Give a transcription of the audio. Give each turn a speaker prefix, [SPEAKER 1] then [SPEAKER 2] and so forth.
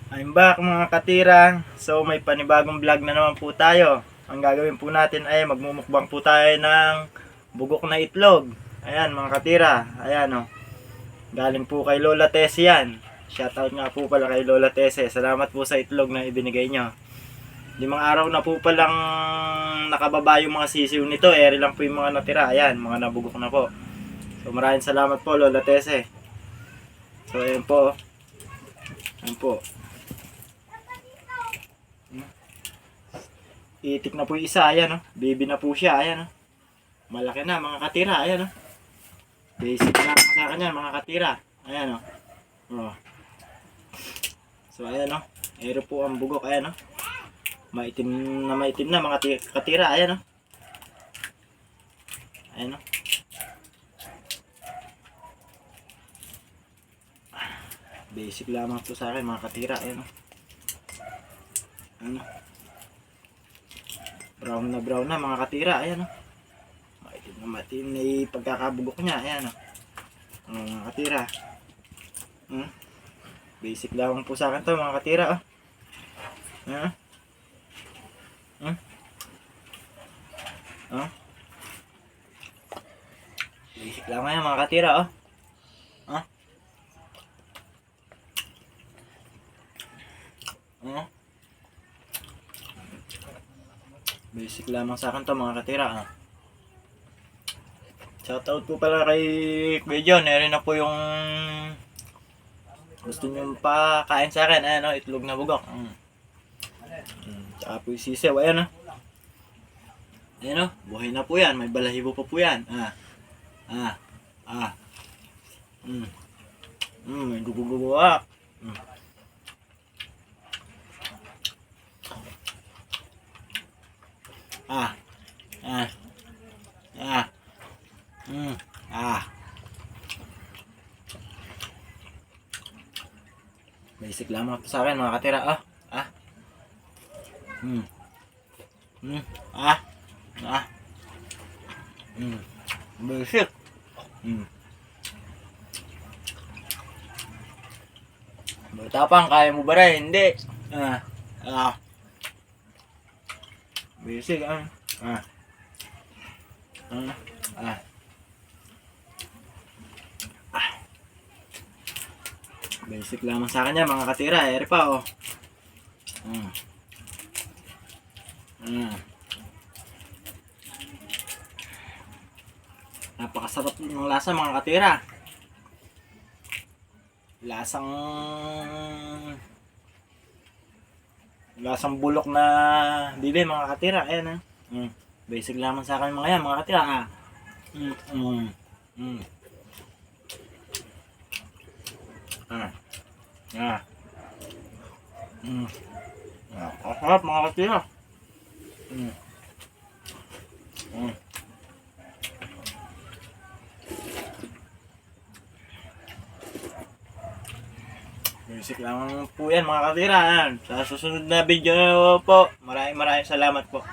[SPEAKER 1] I'm back mga katira. So may panibagong vlog na naman po tayo. Ang gagawin po natin ay magmumukbang po tayo ng bugok na itlog. Ayan mga katira. Ayan o. Galing po kay Lola Tessie yan. Shoutout nga po pala kay Lola Tessie. Salamat po sa itlog na ibinigay nyo. 5 araw na po palang nakababa yung mga sisiw nito. Eri lang po yung mga natira. Ayan, mga nabugok na po. So maraming salamat po Lola Tessie. So ayan po. Ayan po. Itik na po yung isa, ayan o. Baby na po siya, ayan o. Malaki na mga katira, ayan o. Basic na sa kanya mga katira. Ayan o. Oh. So ayan o. Ero po ang bugok, ayan o. Maitim na mga katira, ayan o. Ayan o. Basic lamang po sa akin mga katira, ayan o. Ayan o. Brown na mga katira, ayan o. Maitim na yung pagkakabugok niya, ayan o. Mga katira. Basic lamang po sa akin to mga katira o. Basic lamang yan mga katira o. Basic lamang sa akin to mga katira. Shoutout po pala kay Kuya John. Meron na po yung gusto nyo pa kain sa akin. Ayan o, itlog na bugok. Tsaka po yung sisew. Ayan o. Ayan o, buhay na po yan. May balahibo pa po yan. May guguguwa. Basic lamang sa akin mga katira. Basic. Tapang, kaya mo ba rin? Hindi. Basic. Basic lamang sa kanya mga katira. Eri pa oh. Napakasarap ng lasa mga katira. Lasang bulok na bibi mga katira. Ayan basic lamang sa akin mga yan mga katira. Kasarap mga katira. Basic lang po yan mga katira. Sa susunod na video po, maraming salamat po.